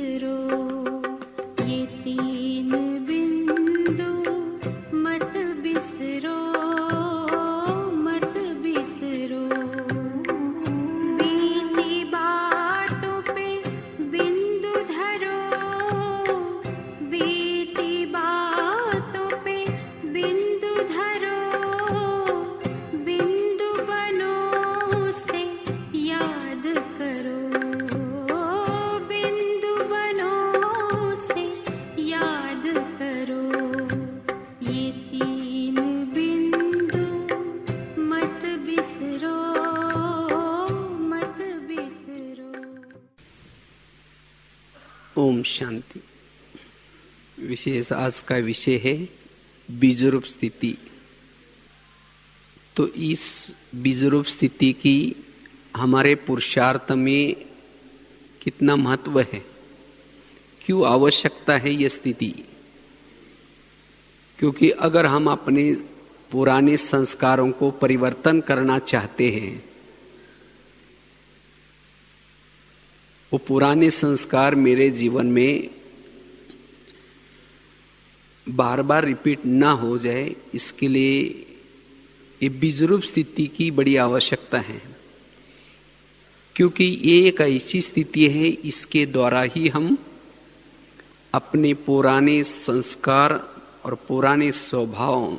बिसरो, ये तीन बिंदु मत बिसरो, मत बिसरो। बीती बातों पे बिंदु धरो, बीती बातों पे बिंदु धरो, बिंदु बनो उसे याद करो, बिंदु बनो उसे याद करो। ये तीन बिंदु मत बिसरो, मत बिसरो। ओम शांति। विशेष आज का विषय है बीजरूप स्थिति। तो इस बीजरूप स्थिति की हमारे पुरुषार्थ में कितना महत्व है, क्यों आवश्यकता है यह स्थिति। क्योंकि अगर हम अपने पुराने संस्कारों को परिवर्तन करना चाहते हैं, वो पुराने संस्कार मेरे जीवन में बार बार रिपीट ना हो जाए, इसके लिए ये बीजरूप स्थिति की बड़ी आवश्यकता है। क्योंकि ये एक ऐसी स्थिति है, इसके द्वारा ही हम अपने पुराने संस्कार और पुराने स्वभाव,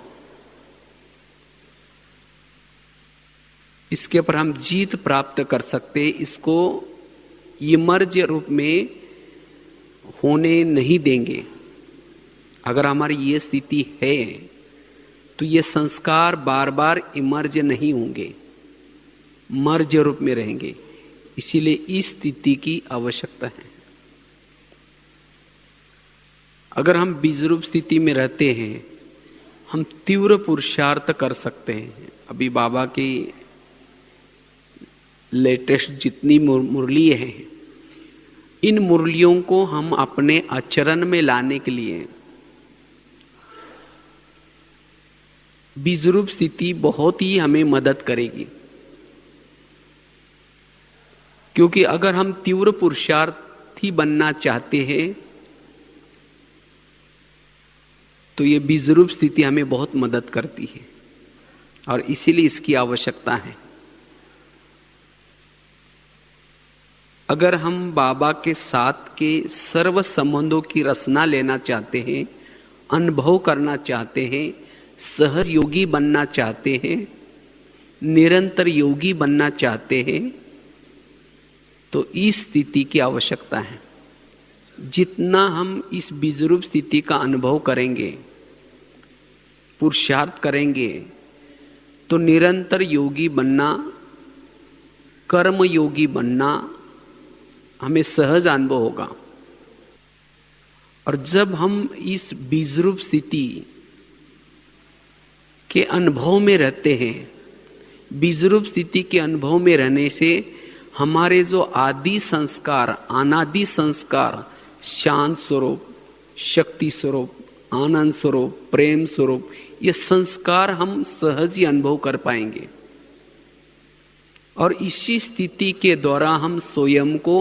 इसके ऊपर हम जीत प्राप्त कर सकते। इसको इमर्ज रूप में होने नहीं देंगे। अगर हमारी ये स्थिति है तो ये संस्कार बार बार इमर्ज नहीं होंगे, मर्ज रूप में रहेंगे। इसीलिए इस स्थिति की आवश्यकता है। अगर हम बीजरूप स्थिति में रहते हैं, हम तीव्र पुरुषार्थ कर सकते हैं। अभी बाबा की लेटेस्ट जितनी मुरली है, इन मुरलियों को हम अपने आचरण में लाने के लिए बीजरूप स्थिति बहुत ही हमें मदद करेगी। क्योंकि अगर हम तीव्र पुरुषार्थी बनना चाहते हैं तो ये बीजरूप स्थिति हमें बहुत मदद करती है, और इसीलिए इसकी आवश्यकता है। अगर हम बाबा के साथ के सर्व संबंधों की रचना लेना चाहते हैं, अनुभव करना चाहते हैं, सहज योगी बनना चाहते हैं, निरंतर योगी बनना चाहते हैं, तो इस स्थिति की आवश्यकता है। जितना हम इस बीजरूप स्थिति का अनुभव करेंगे, पुरुषार्थ करेंगे, तो निरंतर योगी बनना, कर्म योगी बनना हमें सहज अनुभव होगा। और जब हम इस बीजरूप स्थिति के अनुभव में रहते हैं, बीजरूप स्थिति के अनुभव में रहने से हमारे जो आदि संस्कार, अनादि संस्कार, शांत स्वरूप, शक्ति स्वरूप, आनंद स्वरूप, प्रेम स्वरूप, ये संस्कार हम सहज ही अनुभव कर पाएंगे। और इसी स्थिति के द्वारा हम स्वयं को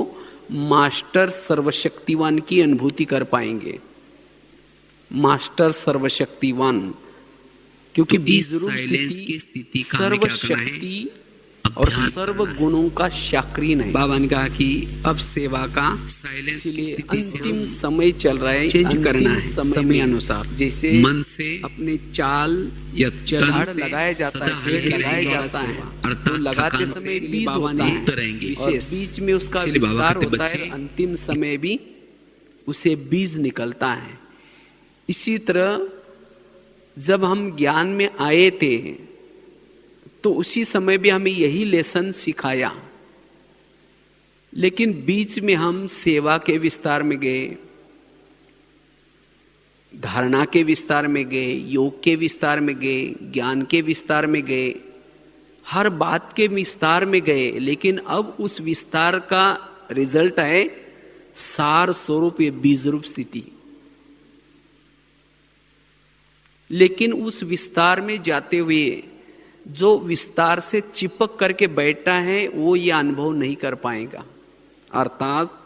मास्टर सर्वशक्तिवान की अनुभूति कर पाएंगे। मास्टर सर्वशक्तिवान, क्योंकि तो इस साइलेंस की स्थिति का हमें क्या करना है? और सर्व गुणों का शाक्रीन है। बाबा ने कहा कि अब सेवा का साइलेंस की स्थिति से अंतिम समय चल रहा है, चेंज करना है समय अनुसार। जैसे मन से अपने चाल या चढ़ाड़ लगाया जाता है, लगाया जाता है, तो लगाते समय बीज होता है, रहेंगे और बीच में उसका विस्तार होता है, अंतिम समय भी उसे बीज निकलता है। इसी तरह जब हम ज्ञान में आए थे तो उसी समय भी हमें यही लेसन सिखाया, लेकिन बीच में हम सेवा के विस्तार में गए, धारणा के विस्तार में गए, योग के विस्तार में गए, ज्ञान के विस्तार में गए, हर बात के विस्तार में गए। लेकिन अब उस विस्तार का रिजल्ट है सार स्वरूप, ये बीजरूप स्थिति। लेकिन उस विस्तार में जाते हुए जो विस्तार से चिपक करके बैठा है वो ये अनुभव नहीं कर पाएगा। अर्थात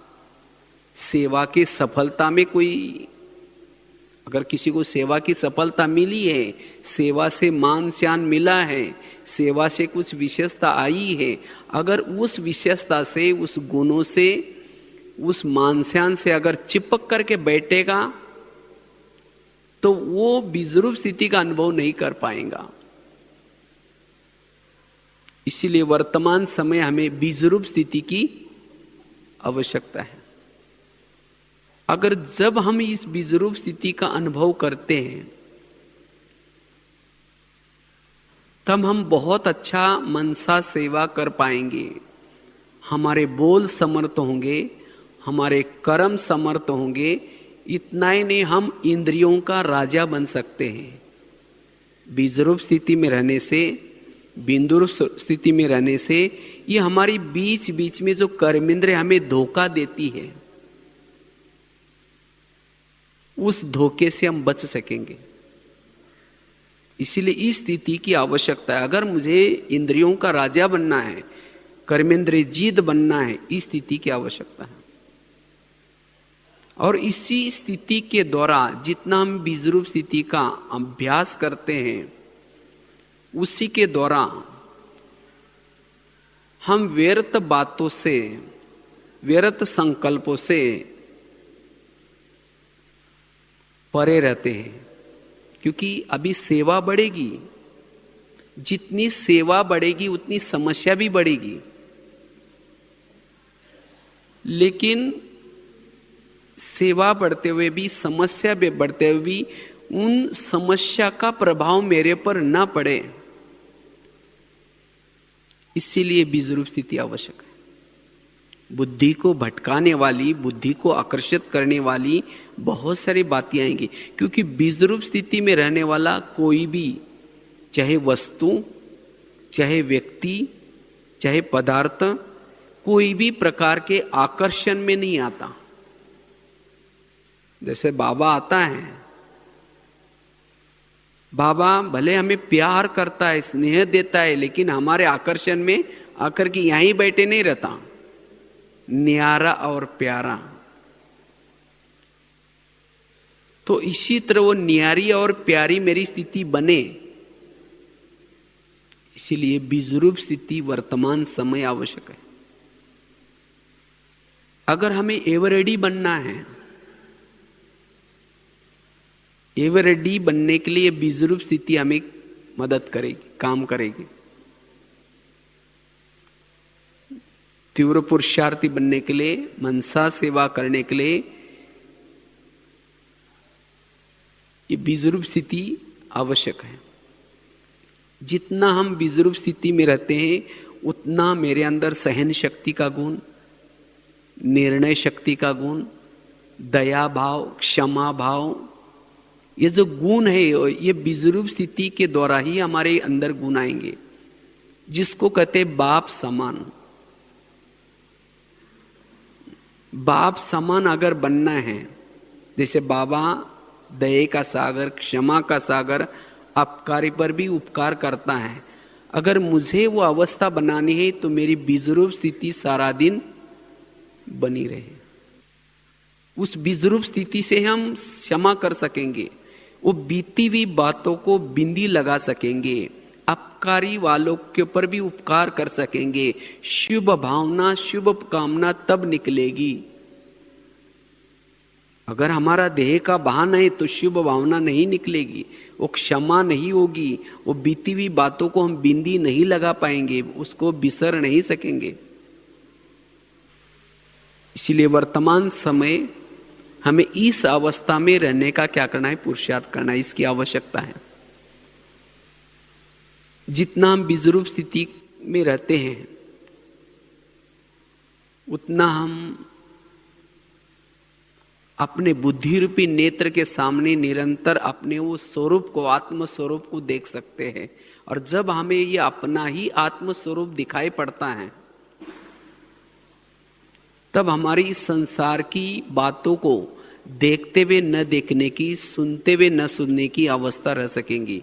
सेवा के सफलता में कोई, अगर किसी को सेवा की सफलता मिली है, सेवा से मान सम्मान मिला है, सेवा से कुछ विशेषता आई है, अगर उस विशेषता से, उस गुणों से, उस मान सम्मान से अगर चिपक करके बैठेगा तो वो बीजरूप स्थिति का अनुभव नहीं कर पाएगा। इसीलिए वर्तमान समय हमें बीजरूप स्थिति की आवश्यकता है। अगर जब हम इस बीजरूप स्थिति का अनुभव करते हैं तब हम बहुत अच्छा मनसा सेवा कर पाएंगे। हमारे बोल समर्थ होंगे, हमारे कर्म समर्थ होंगे। इतना ही नहीं, हम इंद्रियों का राजा बन सकते हैं। बीजरूप स्थिति में रहने से, बिंदु स्थिति में रहने से ये हमारी बीच बीच में जो कर्मेंद्रिय हमें धोखा देती है, उस धोखे से हम बच सकेंगे। इसीलिए इस स्थिति की आवश्यकता है। अगर मुझे इंद्रियों का राजा बनना है, कर्मेंद्रिय जीत बनना है, इस स्थिति की आवश्यकता है। और इसी स्थिति के द्वारा जितना हम बीजरूप स्थिति का अभ्यास करते हैं, उसी के द्वारा हम व्यर्थ बातों से, व्यर्थ संकल्पों से परे रहते हैं। क्योंकि अभी सेवा बढ़ेगी, जितनी सेवा बढ़ेगी उतनी समस्या भी बढ़ेगी। लेकिन सेवा बढ़ते हुए भी, समस्या भी बढ़ते हुए भी उन समस्या का प्रभाव मेरे पर न पड़े, इसीलिए बीजरूप स्थिति आवश्यक है। बुद्धि को भटकाने वाली, बुद्धि को आकर्षित करने वाली बहुत सारी बातें आएंगी। क्योंकि बीजरूप स्थिति में रहने वाला कोई भी, चाहे वस्तु, चाहे व्यक्ति, चाहे पदार्थ, कोई भी प्रकार के आकर्षण में नहीं आता। जैसे बाबा आता है, बाबा भले हमें प्यार करता है, स्नेह देता है, लेकिन हमारे आकर्षण में आकर के यहीं बैठे नहीं रहता। न्यारा और प्यारा, तो इसी तरह वो न्यारी और प्यारी मेरी स्थिति बने, इसीलिए बीजरूप स्थिति वर्तमान समय आवश्यक है। अगर हमें एवरेडी बनना है, एवरेडी बनने के लिए बीजरूप स्थिति हमें मदद करेगी, काम करेगी। तीव्र पुरुषार्थी बनने के लिए, मनसा सेवा करने के लिए ये बीजरूप स्थिति आवश्यक है। जितना हम बीजरूप स्थिति में रहते हैं उतना मेरे अंदर सहन शक्ति का गुण, निर्णय शक्ति का गुण, दया भाव, क्षमा भाव, ये जो गुण है ये बीजरूप स्थिति के द्वारा ही हमारे अंदर गुण आएंगे, जिसको कहते बाप समान। बाप समान अगर बनना है, जैसे बाबा दया का सागर, क्षमा का सागर, अपकारी पर भी उपकार करता है, अगर मुझे वो अवस्था बनानी है तो मेरी बीजरूप स्थिति सारा दिन बनी रहे। उस बीजरूप स्थिति से हम क्षमा कर सकेंगे, वो बीती हुई बातों को बिंदी लगा सकेंगे, अपकारी वालों के ऊपर भी उपकार कर सकेंगे। शुभ भावना, शुभ कामना तब निकलेगी। अगर हमारा देह का बहाना है तो शुभ भावना नहीं निकलेगी, वो क्षमा नहीं होगी, वो बीती हुई बातों को हम बिंदी नहीं लगा पाएंगे, उसको बिसर नहीं सकेंगे। इसलिए वर्तमान समय हमें इस अवस्था में रहने का क्या करना है? पुरुषार्थ करना है, इसकी आवश्यकता है। जितना हम बीजरूप स्थिति में रहते हैं उतना हम अपने बुद्धि रूपी नेत्र के सामने निरंतर अपने वो स्वरूप को, आत्म स्वरूप को देख सकते हैं। और जब हमें ये अपना ही आत्म स्वरूप दिखाई पड़ता है तब हमारी इस संसार की बातों को देखते हुए न देखने की, सुनते हुए न सुनने की अवस्था रह सकेंगी।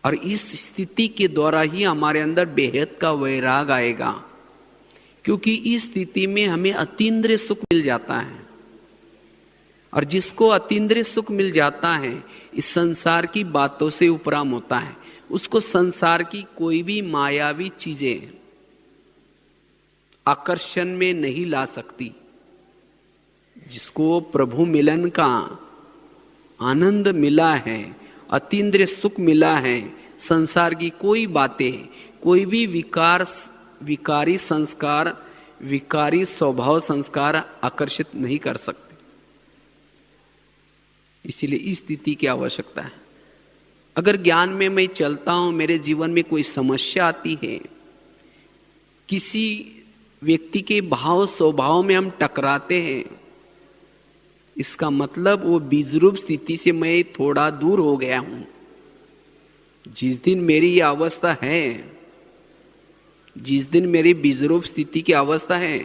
और इस स्थिति के द्वारा ही हमारे अंदर बेहद का वैराग आएगा। क्योंकि इस स्थिति में हमें अतीन्द्रिय सुख मिल जाता है, और जिसको अतीन्द्रिय सुख मिल जाता है इस संसार की बातों से उपराम होता है, उसको संसार की कोई भी मायावी चीजें आकर्षण में नहीं ला सकती। जिसको प्रभु मिलन का आनंद मिला है, अतीन्द्रिय सुख मिला है, संसार की कोई बातें, कोई भी विकारी संस्कार, विकारी स्वभाव संस्कार आकर्षित नहीं कर सकते। इसीलिए इस स्थिति की आवश्यकता है। अगर ज्ञान में मैं चलता हूं, मेरे जीवन में कोई समस्या आती है, किसी व्यक्ति के भाव स्वभाव में हम टकराते हैं, इसका मतलब वो बीजरूप स्थिति से मैं थोड़ा दूर हो गया हूं। जिस दिन मेरी ये अवस्था है, जिस दिन मेरी बीजरूप स्थिति की अवस्था है,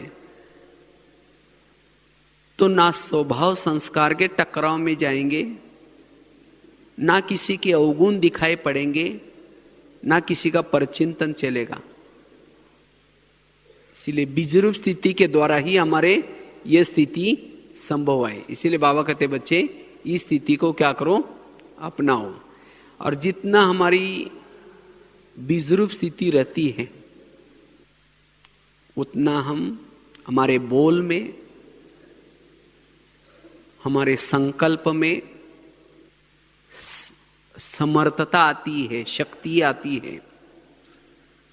तो ना स्वभाव संस्कार के टकराव में जाएंगे, ना किसी के अवगुण दिखाई पड़ेंगे, ना किसी का परचिंतन चलेगा। इसीलिए बीजरूप स्थिति के द्वारा ही हमारे ये स्थिति संभव है। इसीलिए बाबा कहते बच्चे इस स्थिति को क्या करो, अपनाओ। और जितना हमारी बीजरूप स्थिति रहती है, उतना हम हमारे बोल में, हमारे संकल्प में समर्थता आती है, शक्ति आती है।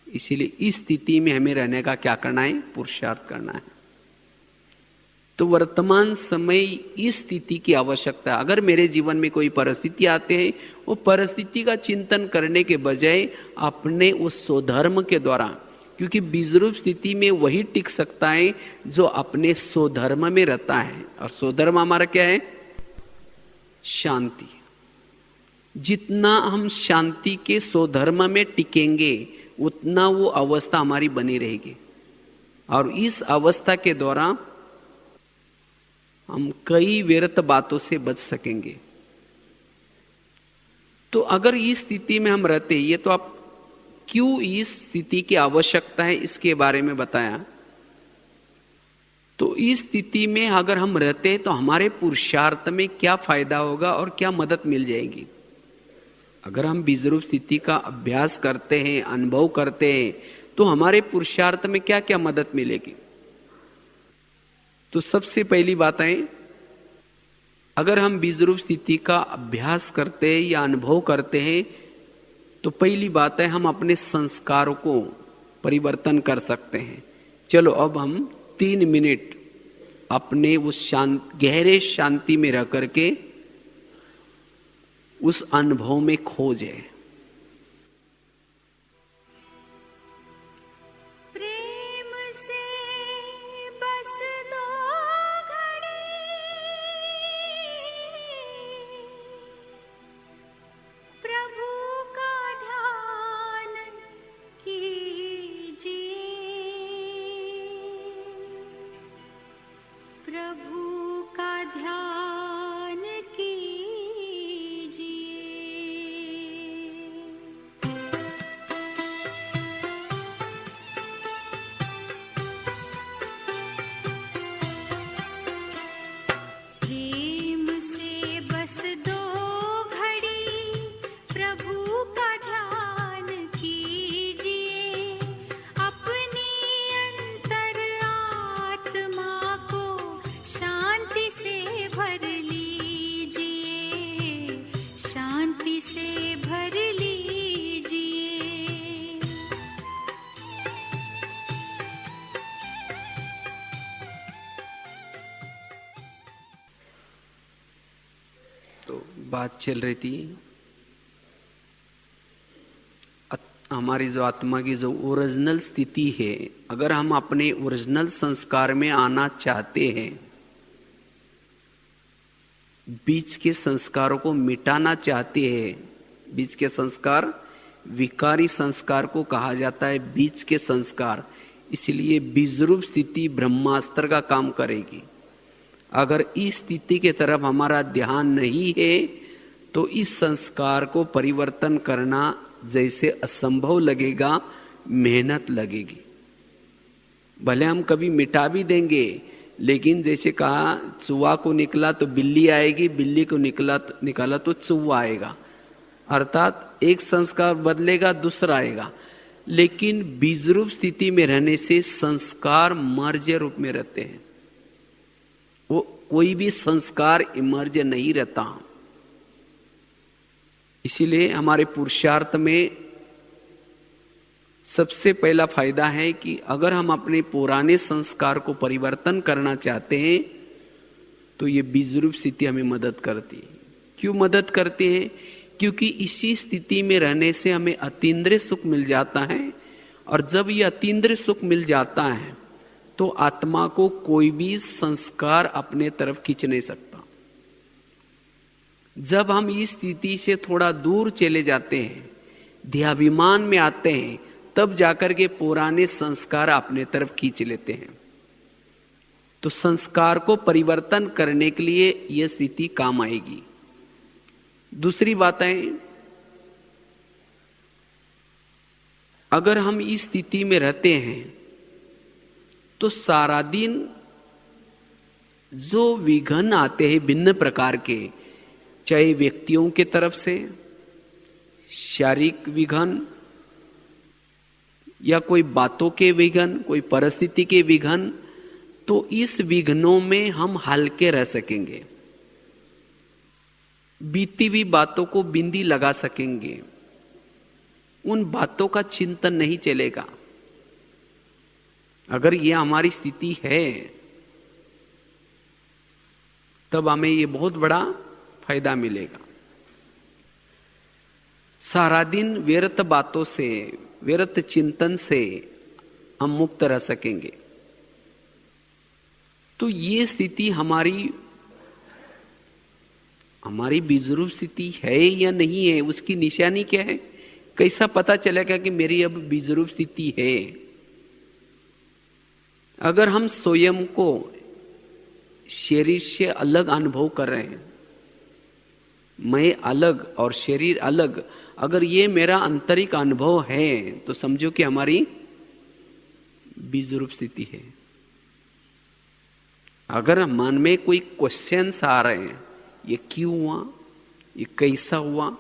इसीलिए इस स्थिति में हमें रहने का क्या करना है, पुरुषार्थ करना है। तो वर्तमान समय इस स्थिति की आवश्यकता है। अगर मेरे जीवन में कोई परिस्थिति आते हैं, वो परिस्थिति का चिंतन करने के बजाय अपने उस स्वधर्म के द्वारा, क्योंकि बीजरूप स्थिति में वही टिक सकता है जो अपने स्वधर्म में रहता है। और स्वधर्म हमारा क्या है, शांति। जितना हम शांति के स्वधर्म में टिकेंगे, उतना वो अवस्था हमारी बनी रहेगी, और इस अवस्था के द्वारा हम कई व्यर्थ बातों से बच सकेंगे। तो अगर इस स्थिति में हम रहते, ये तो आप क्यों इस स्थिति की आवश्यकता है इसके बारे में बताया। तो इस स्थिति में अगर हम रहते हैं तो हमारे पुरुषार्थ में क्या फायदा होगा और क्या मदद मिल जाएगी। अगर हम बीजरूप स्थिति का अभ्यास करते हैं, अनुभव करते हैं, तो हमारे पुरुषार्थ में क्या क्या मदद मिलेगी। तो सबसे पहली बात है, अगर हम बीजरूप स्थिति का अभ्यास करते हैं या अनुभव करते हैं, तो पहली बात है हम अपने संस्कारों को परिवर्तन कर सकते हैं। चलो अब हम 3 मिनट अपने उस गहरे शांति में रह करके उस अनुभव में खो जाए। प्रेम से बस दो घड़ी प्रभु का ध्यान कीजिए, प्रभु का ध्यान कीजिए। प्रेम से बस दो घड़ी प्रभु का ध्यान कीजिए, अपनी अंतर आत्मा को शांति से भर लीजिए, शांति से भर लीजिए। तो बात चल रही थी हमारी जो आत्मा की जो ओरिजिनल स्थिति है, अगर हम अपने ओरिजिनल संस्कार में आना चाहते हैं, बीच के संस्कारों को मिटाना चाहते हैं। बीच के संस्कार, विकारी संस्कार को कहा जाता है बीच के संस्कार। इसलिए बीजरूप स्थिति ब्रह्मास्त्र का काम करेगी। अगर इस स्थिति के तरफ हमारा ध्यान नहीं है, तो इस संस्कार को परिवर्तन करना जैसे असंभव लगेगा, मेहनत लगेगी। भले हम कभी मिटा भी देंगे, लेकिन जैसे कहा चूहा को निकला तो बिल्ली आएगी, बिल्ली को निकाला तो चूहा आएगा। अर्थात एक संस्कार बदलेगा, दूसरा आएगा। लेकिन बीज रूप स्थिति में रहने से संस्कार मर्ज रूप में रहते हैं। वो कोई भी संस्कार इमर्ज नहीं रहता। इसीलिए हमारे पुरुषार्थ में सबसे पहला फायदा है कि अगर हम अपने पुराने संस्कार को परिवर्तन करना चाहते हैं तो ये बीज रूप स्थिति हमें मदद करती है। क्यों मदद करती है? क्योंकि इसी स्थिति में रहने से हमें अतीन्द्रिय सुख मिल जाता है, और जब ये अतीन्द्रिय सुख मिल जाता है तो आत्मा को कोई भी संस्कार अपने तरफ खींच नहीं सकता। जब हम इस स्थिति से थोड़ा दूर चले जाते हैं, देहाभिमान में आते हैं, तब जाकर के पुराने संस्कार अपने तरफ खींच लेते हैं। तो संस्कार को परिवर्तन करने के लिए यह स्थिति काम आएगी। दूसरी बात है, अगर हम इस स्थिति में रहते हैं तो सारा दिन जो विघ्न आते हैं भिन्न प्रकार के, चाहे व्यक्तियों के तरफ से शारीरिक विघ्न या कोई बातों के विघ्न, कोई परिस्थिति के विघ्न, तो इस विघ्नों में हम हल्के रह सकेंगे, बीती हुई बातों को बिंदी लगा सकेंगे, उन बातों का चिंतन नहीं चलेगा। अगर यह हमारी स्थिति है तब हमें यह बहुत बड़ा फायदा मिलेगा। सारा दिन व्यर्थ बातों से, व्यर्थ चिंतन से हम मुक्त रह सकेंगे। तो ये स्थिति हमारी बीजरूप स्थिति है या नहीं है, उसकी निशानी क्या है? कैसा पता चलेगा कि मेरी अब बीजरूप स्थिति है? अगर हम स्वयं को शरीर से अलग अनुभव कर रहे हैं, मैं अलग और शरीर अलग, अगर ये मेरा आंतरिक अनुभव है तो समझो कि हमारी बीजरूप स्थिति है। अगर मन में कोई क्वेश्चंस आ रहे हैं, ये क्यों हुआ, ये कैसा हुआ,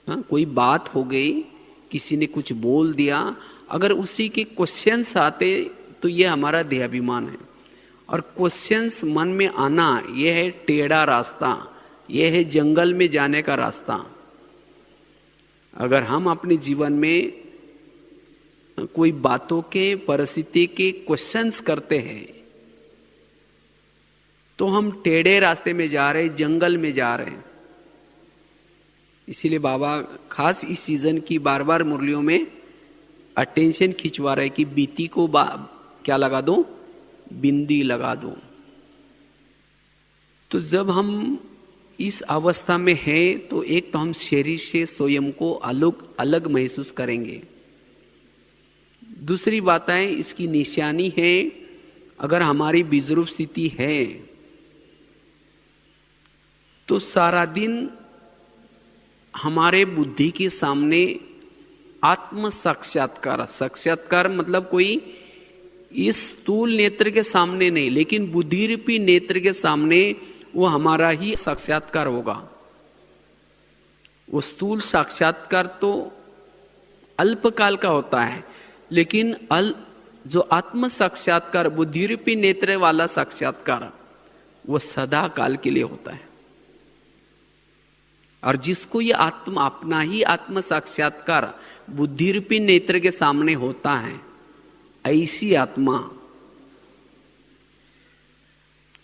कोई बात हो गई, किसी ने कुछ बोल दिया, अगर उसी के क्वेश्चंस आते तो ये हमारा देहाभिमान है। और क्वेश्चंस मन में आना ये है टेढ़ा रास्ता, ये है जंगल में जाने का रास्ता। अगर हम अपने जीवन में कोई बातों के, परिस्थिति के क्वेश्चंस करते हैं तो हम टेढ़े रास्ते में जा रहे, जंगल में जा रहे हैं। इसीलिए बाबा खास इस सीजन की बार बार मुरलियों में अटेंशन खिंचवा रहे कि बीती को क्या लगा दो, बिंदी लगा दो। तो जब हम इस अवस्था में हैं तो एक तो हम शरीर से स्वयं को अलग अलग महसूस करेंगे। दूसरी बात है, इसकी निशानी है, अगर हमारी बीजरूप स्थिति है तो सारा दिन हमारे बुद्धि के सामने आत्म साक्षात्कार, साक्षात्कार मतलब कोई इस स्थूल नेत्र के सामने नहीं, लेकिन बुद्धि रूपी नेत्र के सामने वो हमारा ही साक्षात्कार होगा। वो स्थूल साक्षात्कार तो अल्पकाल का होता है, लेकिन जो आत्म साक्षात्कार, बुद्धि रूपी नेत्र वाला साक्षात्कार, वो सदा काल के लिए होता है। और जिसको ये अपना ही आत्म साक्षात्कार बुद्धि रूपी नेत्र के सामने होता है, ऐसी आत्मा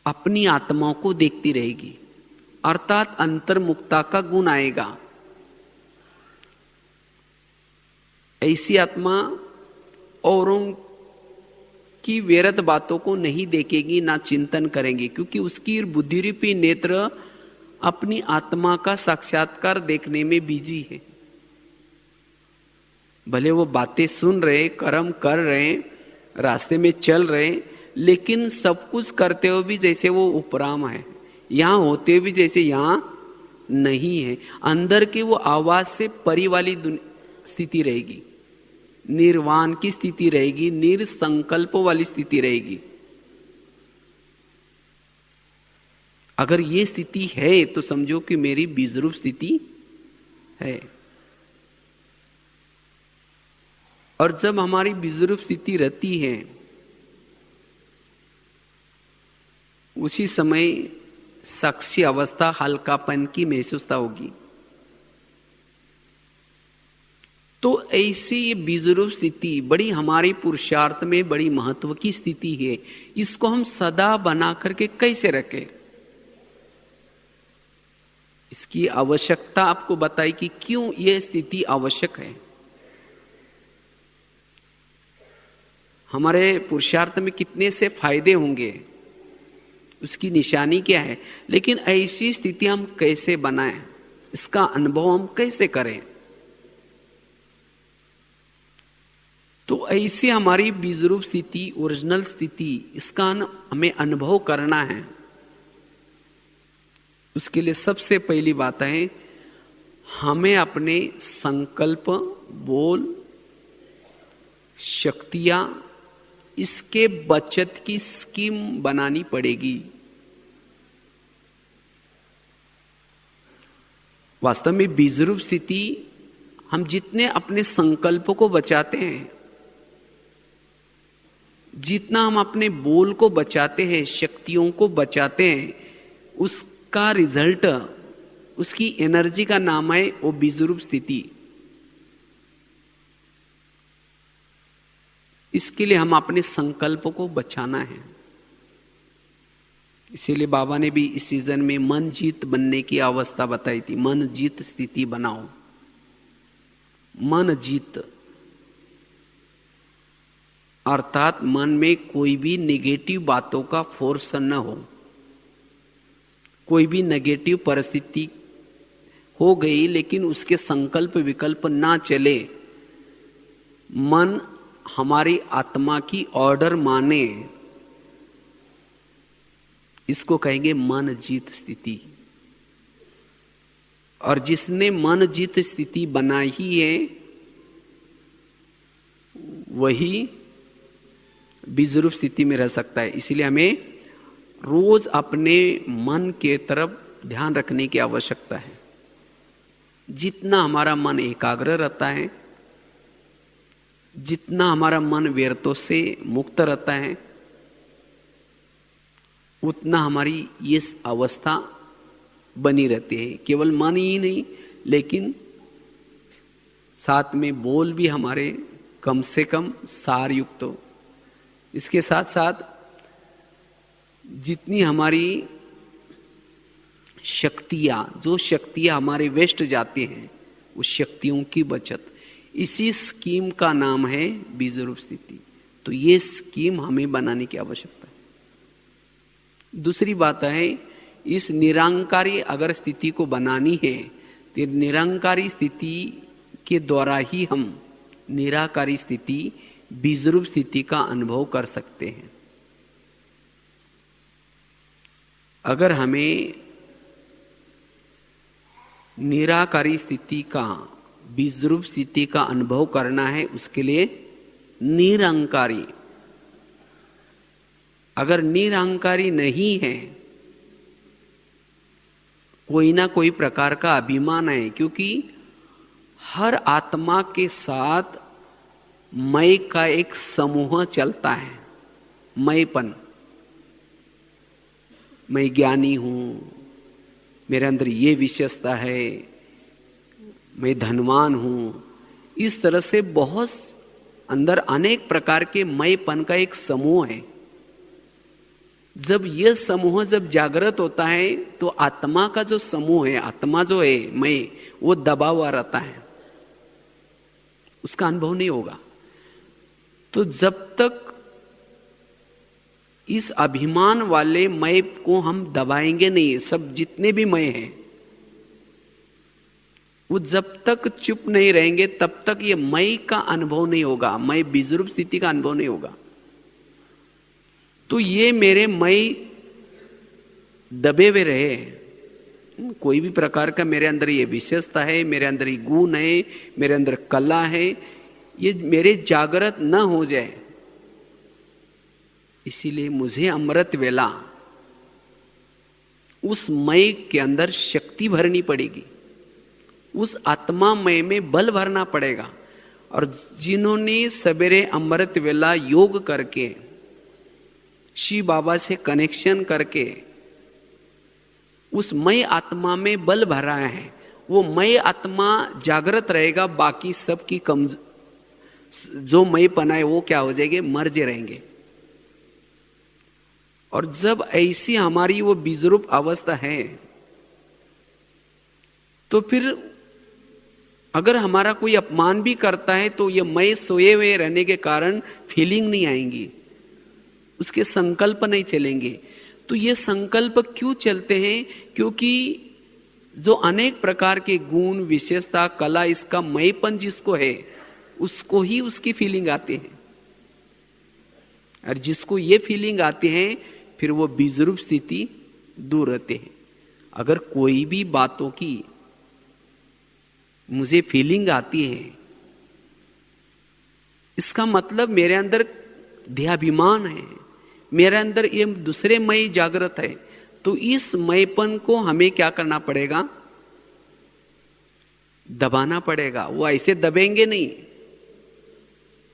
अपनी आत्माओं को देखती रहेगी, अर्थात अंतर्मुखता का गुण आएगा। ऐसी आत्मा औरों की व्यर्थ बातों को नहीं देखेगी, ना चिंतन करेंगी, क्योंकि उसकी बुद्धि रूपी नेत्र अपनी आत्मा का साक्षात्कार देखने में बिजी है। भले वो बातें सुन रहे, कर्म कर रहे, रास्ते में चल रहे, लेकिन सब कुछ करते हुए भी जैसे वो उपराम है, यहां होते हुए भी जैसे यहां नहीं है। अंदर की वो आवाज से परी वाली स्थिति रहेगी, निर्वाण की स्थिति रहेगी, निरसंकल्प वाली स्थिति रहेगी। अगर ये स्थिति है तो समझो कि मेरी बीजरूप स्थिति है। और जब हमारी बीजरूप स्थिति रहती है, उसी समय साक्षी अवस्था हल्कापन की महसूसता होगी। तो ऐसी ये बीजरूप स्थिति बड़ी हमारे पुरुषार्थ में बड़ी महत्व की स्थिति है। इसको हम सदा बना करके कैसे रखें, इसकी आवश्यकता आपको बताई कि क्यों यह स्थिति आवश्यक है। हमारे पुरुषार्थ में कितने से फायदे होंगे, उसकी निशानी क्या है, लेकिन ऐसी स्थिति हम कैसे बनाएं, इसका अनुभव हम कैसे करें। तो ऐसी हमारी बीजरूप स्थिति, ओरिजिनल स्थिति, इसका हमें अनुभव करना है। उसके लिए सबसे पहली बात है, हमें अपने संकल्प, बोल, शक्तियां, इसके बचत की स्कीम बनानी पड़ेगी। वास्तव में बीजरूप स्थिति, हम जितने अपने संकल्प को बचाते हैं, जितना हम अपने बोल को बचाते हैं, शक्तियों को बचाते हैं, उसका रिजल्ट, उसकी एनर्जी का नाम है वो बीजरूप स्थिति। इसके लिए हम अपने संकल्प को बचाना है। इसीलिए बाबा ने भी इस सीजन में मन जीत बनने की अवस्था बताई थी। मन जीत स्थिति बनाओ। मन जीत अर्थात मन में कोई भी नेगेटिव बातों का फोर्स न हो। कोई भी नेगेटिव परिस्थिति हो गई लेकिन उसके संकल्प विकल्प ना चले, मन हमारी आत्मा की ऑर्डर माने, इसको कहेंगे मन जीत स्थिति। और जिसने मन जीत स्थिति बनाई है वही बीजरूप स्थिति में रह सकता है। इसीलिए हमें रोज अपने मन के तरफ ध्यान रखने की आवश्यकता है। जितना हमारा मन एकाग्र रहता है, जितना हमारा मन व्यर्थों से मुक्त रहता है, उतना हमारी ये अवस्था बनी रहती है। केवल मन ही नहीं, लेकिन साथ में बोल भी हमारे कम से कम सार युक्त हो। इसके साथ साथ जितनी हमारी शक्तियां, जो शक्तियां हमारे वेस्ट जाती हैं, उस शक्तियों की बचत, इसी स्कीम का नाम है बीजरूप स्थिति। तो ये स्कीम हमें बनाने की आवश्यकता है। दूसरी बात है, इस निरंकारी अगर स्थिति को बनानी है तो निरंकारी स्थिति के द्वारा ही हम निराकारी स्थिति, बीजरूप स्थिति का अनुभव कर सकते हैं। अगर हमें निराकारी स्थिति का, बीजरूप स्थिति का अनुभव करना है, उसके लिए निरंकारी, अगर निरंकारी नहीं है, कोई ना कोई प्रकार का अभिमान है, क्योंकि हर आत्मा के साथ मैं का एक समूह चलता है। मैंपन, मैं ज्ञानी हूं, मेरे अंदर ये विशेषता है, मैं धनवान हूं, इस तरह से बहुत अंदर अनेक प्रकार के मैंपन का एक समूह है। जब यह समूह जब जागृत होता है तो आत्मा का जो समूह है, आत्मा जो है मैं, वो दबा हुआ रहता है, उसका अनुभव नहीं होगा। तो जब तक इस अभिमान वाले मैं को हम दबाएंगे नहीं, सब जितने भी मैं हैं वो जब तक चुप नहीं रहेंगे तब तक ये मैं का अनुभव नहीं होगा, मैं बीजरूप स्थिति का अनुभव नहीं होगा। तो ये मेरे मैं दबे हुए रहे, कोई भी प्रकार का मेरे अंदर ये विशेषता है, मेरे अंदर ये गुण है, मेरे अंदर कला है, ये मेरे जागृत न हो जाए, इसीलिए मुझे अमृत वेला उस मय के अंदर शक्ति भरनी पड़ेगी, उस आत्मा मय में बल भरना पड़ेगा। और जिन्होंने सवेरे अमृत वेला योग करके शिव बाबा से कनेक्शन करके उस मय आत्मा में बल भरा है, वो मय आत्मा जागृत रहेगा, बाकी सब की जो मयपना है वो क्या हो जाएंगे, मर्जे रहेंगे। और जब ऐसी हमारी वो बीजरूप अवस्था है, तो फिर अगर हमारा कोई अपमान भी करता है तो ये मैं सोए हुए रहने के कारण फीलिंग नहीं आएंगी, उसके संकल्प नहीं चलेंगे। तो ये संकल्प क्यों चलते हैं? क्योंकि जो अनेक प्रकार के गुण, विशेषता, कला, इसका मयपन जिसको है उसको ही उसकी फीलिंग आती है। और जिसको ये फीलिंग आती है फिर वो बीजरूप स्थिति दूर रहते हैं। अगर कोई भी बातों की मुझे फीलिंग आती है, इसका मतलब मेरे अंदर देहाभिमान है, मेरे अंदर ये दूसरे मय जागृत है। तो इस मयपन को हमें क्या करना पड़ेगा, दबाना पड़ेगा। वो ऐसे दबेंगे नहीं,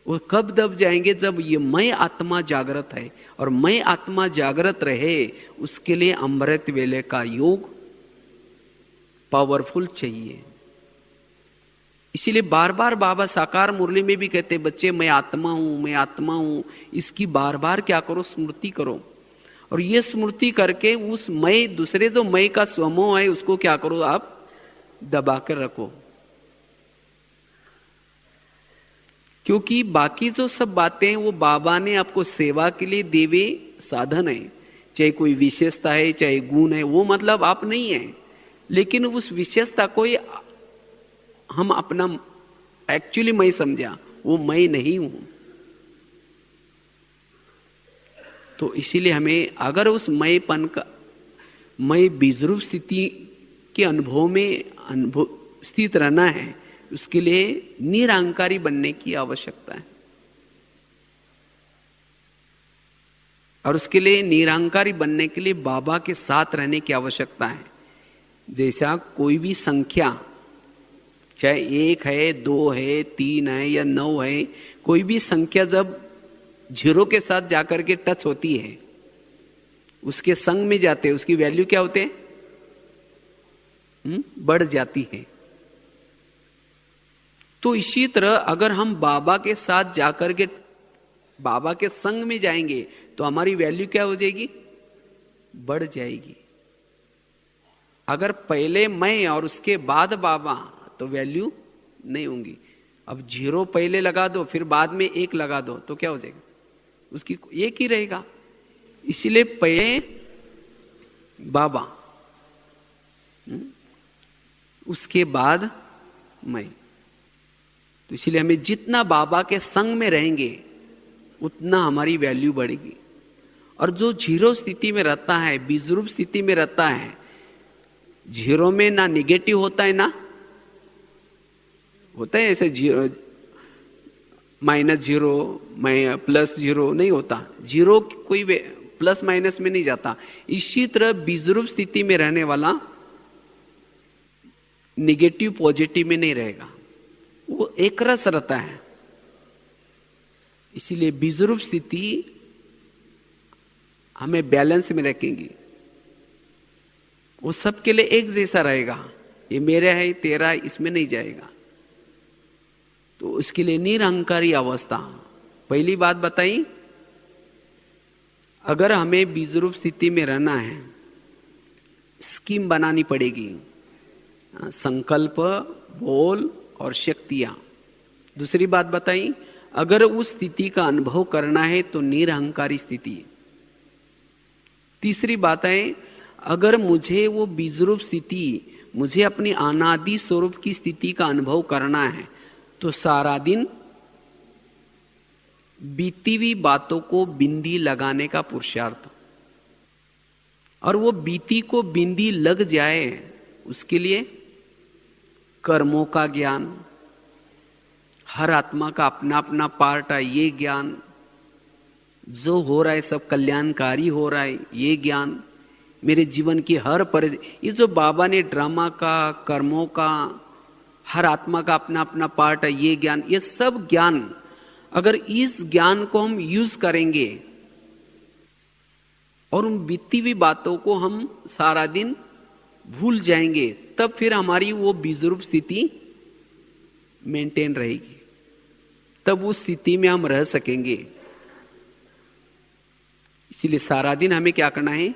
वो कब दब जाएंगे, जब ये मय आत्मा जागृत है। और मय आत्मा जागृत रहे उसके लिए अमृत वेले का योग पावरफुल चाहिए। इसीलिए बार बार बाबा साकार मुरली में भी कहते बच्चे मैं आत्मा हूं, मैं आत्मा हूं। इसकी बार बार क्या करो, स्मृति करो। और ये स्मृति करके उस मय, दूसरे जो मय का स्वमोह है उसको क्या करो, आप दबा कर रखो। क्योंकि बाकी जो सब बातें हैं वो बाबा ने आपको सेवा के लिए देवे साधन है, चाहे कोई विशेषता है चाहे गुण है, वो मतलब आप नहीं है। लेकिन उस विशेषता को हम अपना एक्चुअली मैं समझा, वो मैं नहीं हूं। तो इसीलिए हमें अगर उस मयपन का, मय बीजरूप स्थिति के अनुभव में स्थित रहना है, उसके लिए निरहंकारी बनने की आवश्यकता है। और उसके लिए निरहंकारी बनने के लिए बाबा के साथ रहने की आवश्यकता है। जैसा कोई भी संख्या, चाहे 1 है, 2 है, 3 है या 9 है, कोई भी संख्या जब 0 के साथ जाकर के टच होती है, उसके संग में जाते हैं, उसकी वैल्यू क्या होते हैं, बढ़ जाती है। तो इसी तरह अगर हम बाबा के साथ जाकर के बाबा के संग में जाएंगे तो हमारी वैल्यू क्या हो जाएगी, बढ़ जाएगी। अगर पहले मैं और उसके बाद बाबा तो वैल्यू नहीं होंगी। अब 0 पहले लगा दो फिर बाद में 1 लगा दो तो क्या हो जाएगा, उसकी 1 ही रहेगा। इसीलिए पहले बाबा, उसके बाद मैं। तो इसीलिए हमें जितना बाबा के संग में रहेंगे उतना हमारी वैल्यू बढ़ेगी। और जो 0 स्थिति में रहता है, बीजरूप स्थिति में रहता है, 0 में ना निगेटिव होता है ना होता है, ऐसे -0 +0 नहीं होता। 0 कोई प्लस माइनस में नहीं जाता। इसी तरह बीजरूप स्थिति में रहने वाला निगेटिव पॉजिटिव में नहीं रहेगा, वो एक रस रहता है। इसीलिए बीजरूप स्थिति हमें बैलेंस में रखेंगी, वो सबके लिए एक जैसा रहेगा। ये मेरा है तेरा है इसमें नहीं जाएगा। तो इसके लिए निरहंकारी अवस्था पहली बात बताई। अगर हमें बीजरूप स्थिति में रहना है, स्कीम बनानी पड़ेगी, संकल्प, बोल और शक्तियां। दूसरी बात बताई, अगर उस स्थिति का अनुभव करना है तो निरहंकारी स्थिति। तीसरी बात है, अगर मुझे वो बीजरूप स्थिति, मुझे अपनी अनादि स्वरूप की स्थिति का अनुभव करना है तो सारा दिन बीती हुई बातों को बिंदी लगाने का पुरुषार्थ। और वो बीती को बिंदी लग जाए उसके लिए कर्मों का ज्ञान, हर आत्मा का अपना अपना पार्ट है, ये ज्ञान जो हो रहा है सब कल्याणकारी हो रहा है, ये ज्ञान मेरे जीवन की हर ये जो बाबा ने ड्रामा का, कर्मों का, हर आत्मा का अपना अपना पार्ट है, ये ज्ञान, ये सब ज्ञान अगर इस ज्ञान को हम यूज करेंगे और उन बीती हुई बातों को हम सारा दिन भूल जाएंगे, तब फिर हमारी वो बीजरूप स्थिति मेंटेन रहेगी, तब उस स्थिति में हम रह सकेंगे। इसीलिए सारा दिन हमें क्या करना है?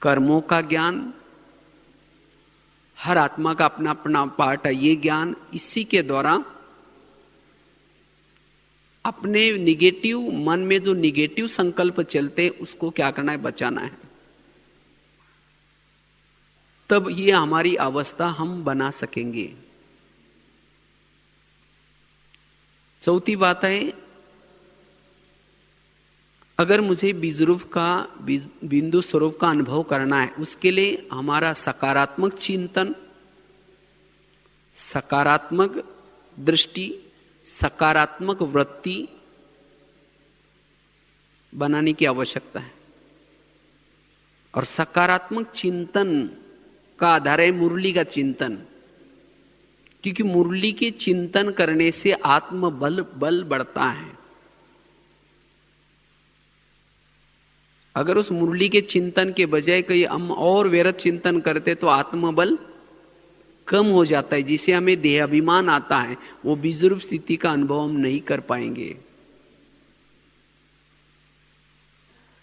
कर्मों का ज्ञान, हर आत्मा का अपना अपना पार्ट है, ये ज्ञान, इसी के द्वारा अपने निगेटिव मन में जो निगेटिव संकल्प चलते उसको क्या करना है? बचाना है। तब ये हमारी अवस्था हम बना सकेंगे। चौथी बात है, अगर मुझे बीजरूप का, बिंदु स्वरूप का अनुभव करना है, उसके लिए हमारा सकारात्मक चिंतन, सकारात्मक दृष्टि, सकारात्मक वृत्ति बनाने की आवश्यकता है। और सकारात्मक चिंतन का आधार है मुरली का चिंतन, क्योंकि मुरली के चिंतन करने से आत्मबल बढ़ता है। अगर उस मुरली के चिंतन के बजाय कोई हम और व्यर्थ चिंतन करते तो आत्मबल कम हो जाता है, जिसे हमें देहाभिमान आता है, वो बीजरूप स्थिति का अनुभव हम नहीं कर पाएंगे।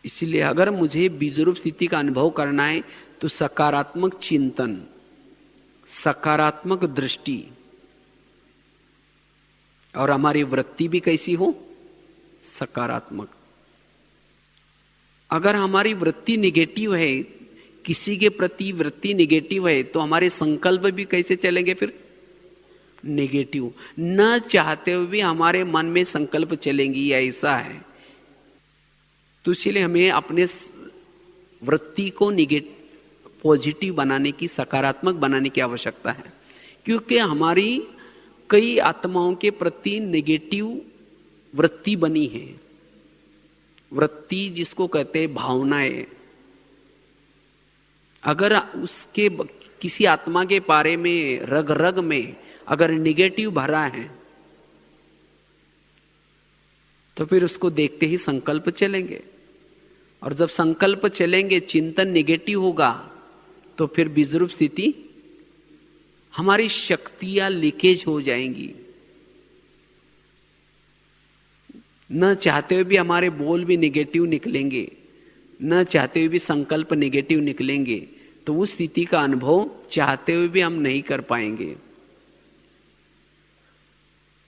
इसलिए अगर मुझे बीजरूप स्थिति का अनुभव करना है तो सकारात्मक चिंतन, सकारात्मक दृष्टि, और हमारी वृत्ति भी कैसी हो? सकारात्मक। अगर हमारी वृत्ति निगेटिव है, किसी के प्रति वृत्ति निगेटिव है, तो हमारे संकल्प भी कैसे चलेंगे? फिर निगेटिव, न चाहते हुए भी हमारे मन में संकल्प चलेंगी, ऐसा है। तो इसलिए हमें अपने वृत्ति को पॉजिटिव बनाने की, सकारात्मक बनाने की आवश्यकता है, क्योंकि हमारी कई आत्माओं के प्रति नेगेटिव वृत्ति बनी है। वृत्ति जिसको कहते हैं भावनाएं, अगर उसके किसी आत्मा के बारे में रग रग में अगर निगेटिव भरा है तो फिर उसको देखते ही संकल्प चलेंगे, और जब संकल्प चलेंगे, चिंतन निगेटिव होगा, तो फिर बीजरूप स्थिति, हमारी शक्तियां लीकेज हो जाएंगी। न चाहते हुए भी हमारे बोल भी निगेटिव निकलेंगे, न चाहते हुए भी संकल्प निगेटिव निकलेंगे, तो उस स्थिति का अनुभव चाहते हुए भी हम नहीं कर पाएंगे।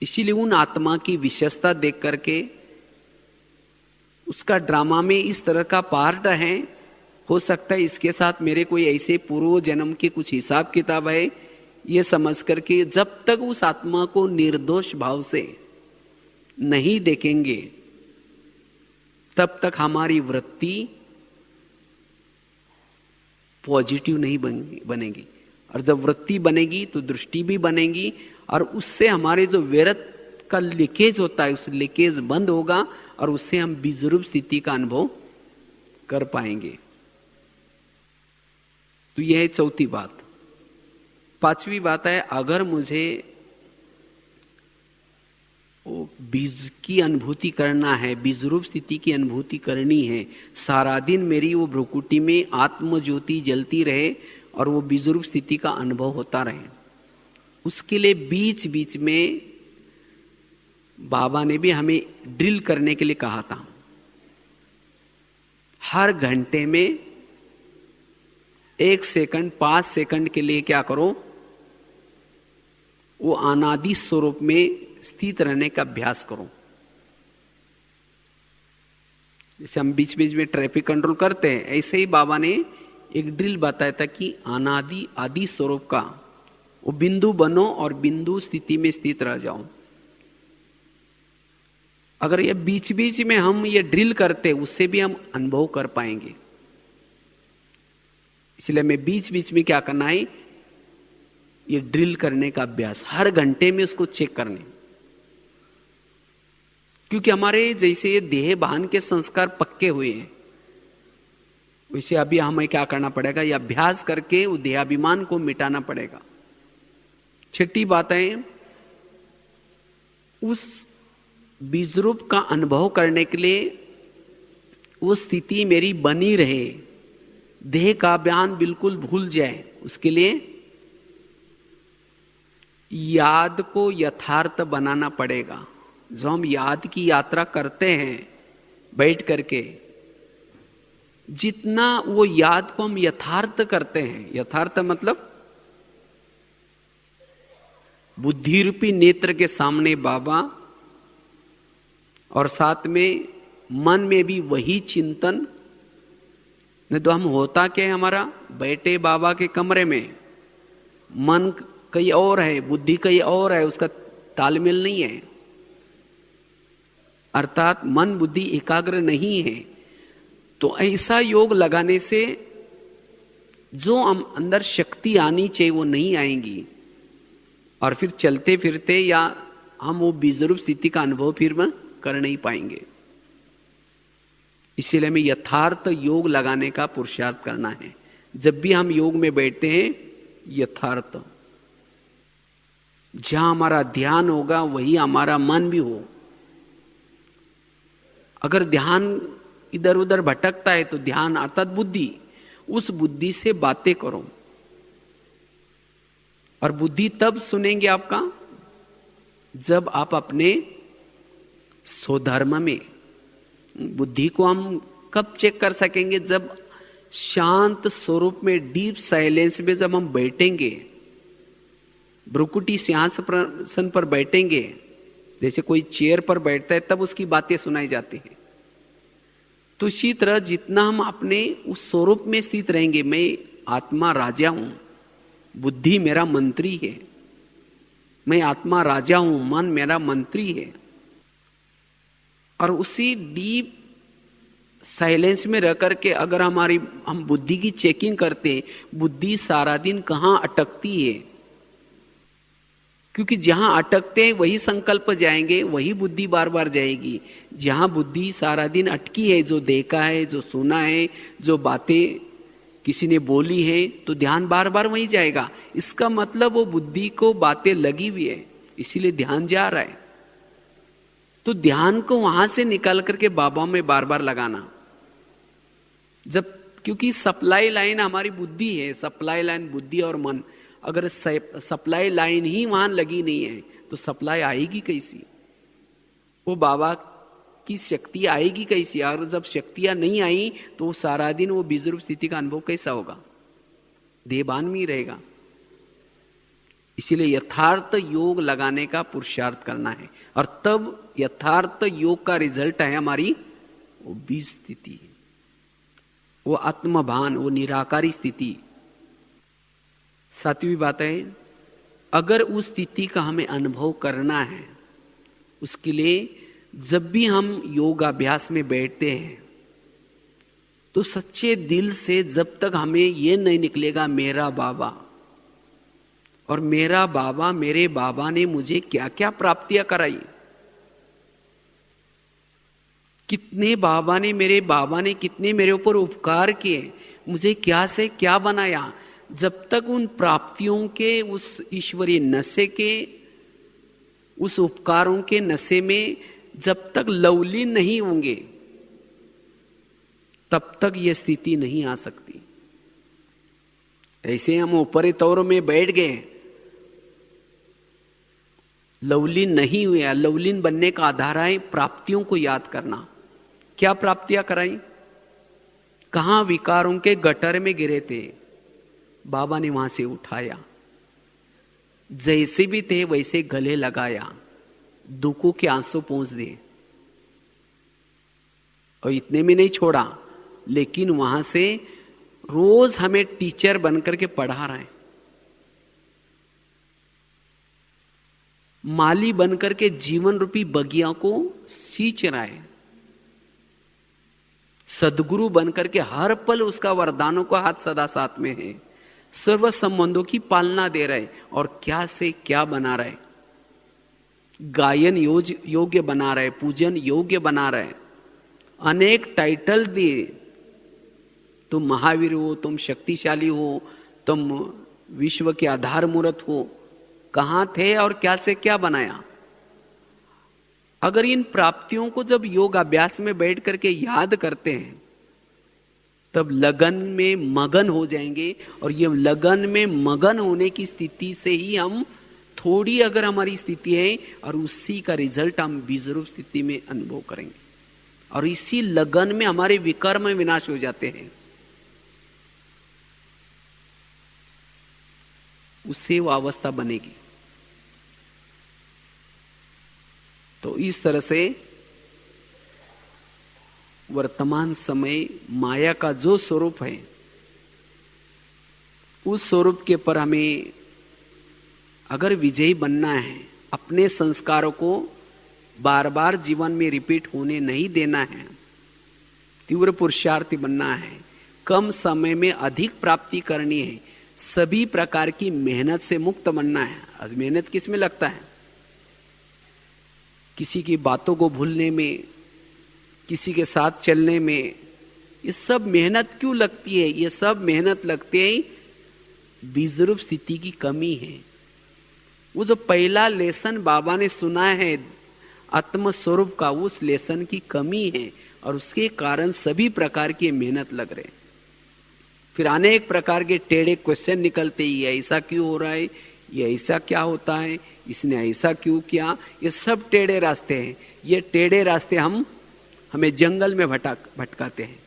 इसीलिए उन आत्मा की विशेषता देख करके उसका ड्रामा में इस तरह का पार्ट है, हो सकता है इसके साथ मेरे कोई ऐसे पूर्व जन्म के कुछ हिसाब किताब है, ये समझ करके जब तक उस आत्मा को निर्दोष भाव से नहीं देखेंगे तब तक हमारी वृत्ति पॉजिटिव नहीं बनेगी। और जब वृत्ति बनेगी तो दृष्टि भी बनेगी, और उससे हमारे जो व्यर्थ का लीकेज होता है, उस लीकेज बंद होगा, और उससे हम बीजरूप स्थिति का अनुभव कर पाएंगे। तो यह है चौथी बात। पांचवी बात है, अगर मुझे बीज की अनुभूति करना है, बीजरूप स्थिति की अनुभूति करनी है, सारा दिन मेरी वो भ्रुकुटी में आत्म ज्योति जलती रहे और वो बीजरूप स्थिति का अनुभव होता रहे, उसके लिए बीच बीच में बाबा ने भी हमें ड्रिल करने के लिए कहा था। हर घंटे में 1 सेकंड 5 सेकंड के लिए क्या करो, वो अनादि स्वरूप में स्थित रहने का अभ्यास करो। जैसे हम बीच बीच में ट्रैफिक कंट्रोल करते हैं, ऐसे ही बाबा ने एक ड्रिल बताया था कि अनादि आदि स्वरूप का वो बिंदु बनो और बिंदु स्थिति में स्थित रह जाओ। अगर ये बीच बीच में हम ये ड्रिल करते, उससे भी हम अनुभव कर पाएंगे। इसलिए हमें बीच बीच में क्या करना है, ये ड्रिल करने का अभ्यास, हर घंटे में उसको चेक करने। क्योंकि हमारे जैसे ये देह भान के संस्कार पक्के हुए हैं, वैसे अभी हमें क्या करना पड़ेगा, ये अभ्यास करके वो देहाभिमान को मिटाना पड़ेगा। छठी बात है, उस बीज रूप का अनुभव करने के लिए वो स्थिति मेरी बनी रहे, देह का बयान बिल्कुल भूल जाए, उसके लिए याद को यथार्थ बनाना पड़ेगा। जो हम याद की यात्रा करते हैं बैठ करके, जितना वो याद को हम यथार्थ करते हैं, यथार्थ मतलब बुद्धि रूपी नेत्र के सामने बाबा, और साथ में मन में भी वही चिंतन। नहीं तो हम होता क्या है, हमारा बैठे बाबा के कमरे में मन कहीं और है, बुद्धि कहीं और है, उसका तालमेल नहीं है, अर्थात मन बुद्धि एकाग्र नहीं है। तो ऐसा योग लगाने से जो हम अंदर शक्ति आनी चाहिए वो नहीं आएंगी, और फिर चलते फिरते या हम वो बीजरूप स्थिति का अनुभव फिर में कर नहीं पाएंगे। इसीलिए हमें यथार्थ योग लगाने का पुरुषार्थ करना है। जब भी हम योग में बैठते हैं, यथार्थ, जहां हमारा ध्यान होगा वही हमारा मन भी हो। अगर ध्यान इधर उधर भटकता है तो ध्यान अर्थात बुद्धि, उस बुद्धि से बातें करो। और बुद्धि तब सुनेंगे आपका जब आप अपने स्वधर्म में, बुद्धि को हम कब चेक कर सकेंगे, जब शांत स्वरूप में डीप साइलेंस में जब हम बैठेंगे, भ्रुकुटी सिंहासन पर बैठेंगे, जैसे कोई चेयर पर बैठता है तब उसकी बातें सुनाई जाती हैं। तो इसी तरह जितना हम अपने उस स्वरूप में स्थित रहेंगे, मैं आत्मा राजा हूं, बुद्धि मेरा मंत्री है, मैं आत्मा राजा हूं, मन मेरा मंत्री है, और उसी डीप साइलेंस में रह करके अगर हम बुद्धि की चेकिंग करते हैं, बुद्धि सारा दिन कहां अटकती है, क्योंकि जहां अटकते हैं वही संकल्प जाएंगे, वही बुद्धि बार बार जाएगी। जहां बुद्धि सारा दिन अटकी है, जो देखा है, जो सुना है, जो बातें किसी ने बोली है, तो ध्यान बार बार वहीं जाएगा। इसका मतलब वो बुद्धि को बातें लगी हुई है, इसीलिए ध्यान जा रहा है। तो ध्यान को वहां से निकाल करके बाबा में बार बार लगाना, जब, क्योंकि सप्लाई लाइन हमारी बुद्धि है, सप्लाई लाइन बुद्धि और मन। अगर सप्लाई लाइन ही वहां लगी नहीं है तो सप्लाई आएगी कैसी, वो बाबा की शक्ति आएगी कैसी। और जब शक्तियां नहीं आई तो सारा दिन वो बीजरूप स्थिति का अनुभव कैसा होगा, देहभान में ही रहेगा। इसीलिए यथार्थ योग लगाने का पुरुषार्थ करना है, और तब यथार्थ योग का रिजल्ट है हमारी वो बीज स्थिति, वो आत्मभान, वो निराकारी स्थिति। सातवीं बात है, अगर उस स्थिति का हमें अनुभव करना है, उसके लिए जब भी हम योगाभ्यास में बैठते हैं तो सच्चे दिल से, जब तक हमें ये नहीं निकलेगा मेरा बाबा, और मेरा बाबा, मेरे बाबा ने मुझे क्या क्या प्राप्तियां कराई, कितने मेरे बाबा ने कितने मेरे ऊपर उपकार किए, मुझे क्या से क्या बनाया, जब तक उन प्राप्तियों के, उस ईश्वरीय नशे के, उस उपकारों के नशे में जब तक लवलीन नहीं होंगे, तब तक यह स्थिति नहीं आ सकती। ऐसे हम ऊपरी तौर में बैठ गए, लवलीन नहीं हुए। लवलीन बनने का आधार है प्राप्तियों को याद करना। क्या प्राप्तियां कराई, कहां विकारों के गटर में गिरे थे, बाबा ने वहां से उठाया, जैसे भी थे वैसे गले लगाया, दुखों के आंसू पहुंच दिए, और इतने में नहीं छोड़ा, लेकिन वहां से रोज हमें टीचर बनकर के पढ़ा रहे हैं, माली बनकर के जीवन रूपी बगिया को सींच रहा है, सदगुरु बनकर के हर पल उसका वरदानों का हाथ सदा साथ में है। सर्व संबंधों की पालना दे रहा है और क्या से क्या बना रहा है, गायन योग्य बना रहा है, पूजन योग्य बना रहा है, अनेक टाइटल दिए, तुम महावीर हो, तुम शक्तिशाली हो, तुम विश्व के आधार मूर्त हो, कहां थे और क्या से क्या बनाया। अगर इन प्राप्तियों को जब योग अभ्यास में बैठ करके याद करते हैं तब लगन में मगन हो जाएंगे, और ये लगन में मगन होने की स्थिति से ही हम थोड़ी अगर हमारी स्थिति है और उसी का रिजल्ट हम बीजरूप स्थिति में अनुभव करेंगे, और इसी लगन में हमारे विकर्म विनाश हो जाते हैं, उससे वो अवस्था बनेगी। तो इस तरह से वर्तमान समय माया का जो स्वरूप है उस स्वरूप के पर हमें अगर विजयी बनना है, अपने संस्कारों को बार बार जीवन में रिपीट होने नहीं देना है, तीव्र पुरुषार्थी बनना है, कम समय में अधिक प्राप्ति करनी है, सभी प्रकार की मेहनत से मुक्त बनना है। आज मेहनत किस में लगता है? किसी की बातों को भूलने में, किसी के साथ चलने में, ये सब मेहनत क्यों लगती है? ये सब मेहनत लगती है बीजरूप स्थिति की कमी है। वो जो पहला लेसन बाबा ने सुना है आत्म स्वरूप का, उस लेसन की कमी है और उसके कारण सभी प्रकार की मेहनत लग रहे। फिर अनेक प्रकार के टेढ़े क्वेश्चन निकलते ही, ऐसा क्यों हो रहा है, ये ऐसा क्या होता है, इसने ऐसा क्यों किया, ये सब टेढ़े रास्ते हैं। ये टेढ़े रास्ते हमें जंगल में भटकाते हैं,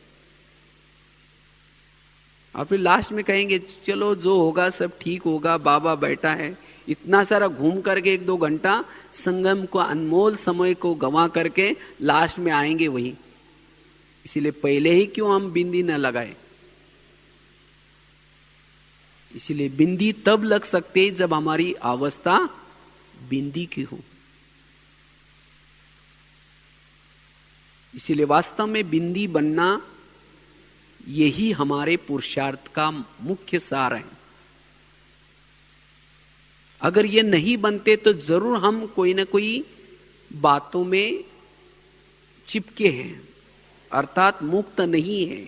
और फिर लास्ट में कहेंगे चलो जो होगा सब ठीक होगा, बाबा बैठा है। इतना सारा घूम करके 1-2 घंटा संगम को, अनमोल समय को गंवा करके लास्ट में आएंगे वही। इसीलिए पहले ही क्यों हम बिंदी न लगाए। इसीलिए बिंदी तब लग सकते जब हमारी अवस्था बिंदी की हो। इसीलिए वास्तव में बिंदी बनना यही हमारे पुरुषार्थ का मुख्य सार है। अगर ये नहीं बनते तो जरूर हम कोई ना कोई बातों में चिपके हैं, अर्थात मुक्त नहीं है।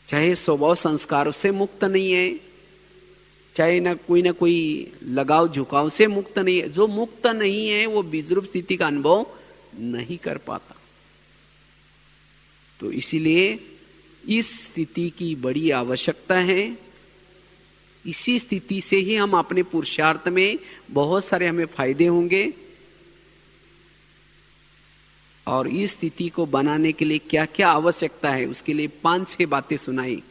चाहे स्वभाव संस्कारों से मुक्त नहीं है, चाहे ना कोई लगाव झुकाव से मुक्त नहीं है। जो मुक्त नहीं है वो बीजरूप स्थिति का अनुभव नहीं कर पाता। तो इसीलिए इस स्थिति की बड़ी आवश्यकता है। इसी स्थिति से ही हम अपने पुरुषार्थ में बहुत सारे हमें फायदे होंगे। और इस स्थिति को बनाने के लिए क्या क्या आवश्यकता है, उसके लिए 5-6 बातें सुनाई।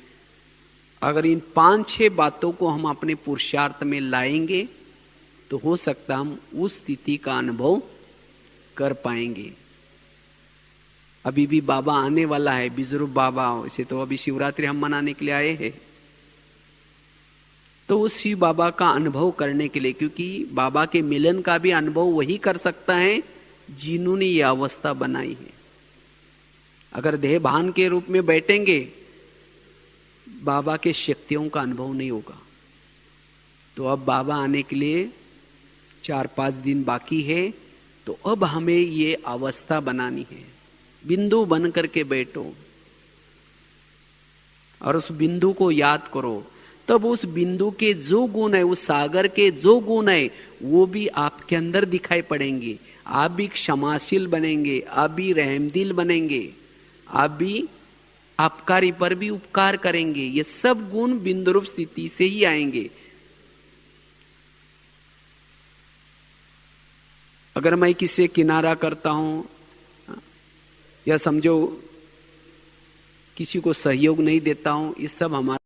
अगर इन 5-6 बातों को हम अपने पुरुषार्थ में लाएंगे तो हो सकता हम उस स्थिति का अनुभव कर पाएंगे। अभी भी बाबा आने वाला है, बीजरूप बाबा। इसे तो अभी शिवरात्रि हम मनाने के लिए आए हैं, तो उस शिव बाबा का अनुभव करने के लिए, क्योंकि बाबा के मिलन का भी अनुभव वही कर सकता है जिन्होंने ये अवस्था बनाई है। अगर देह भान के रूप में बैठेंगे, बाबा के शक्तियों का अनुभव नहीं होगा। तो अब बाबा आने के लिए 4-5 दिन बाकी है, तो अब हमें ये अवस्था बनानी है। बिंदु बन करके बैठो और उस बिंदु को याद करो। तब उस बिंदु के जो गुण है, उस सागर के जो गुण है, वो भी आपके अंदर दिखाई पड़ेंगे। आप भी क्षमाशील बनेंगे, आप भी रहमदिल बनेंगे, आप भी अपकारी पर भी उपकार करेंगे। ये सब गुण बिंदुरूप स्थिति से ही आएंगे। अगर मैं किसी किनारा करता हूं या समझो किसी को सहयोग नहीं देता हूं, ये सब हमारा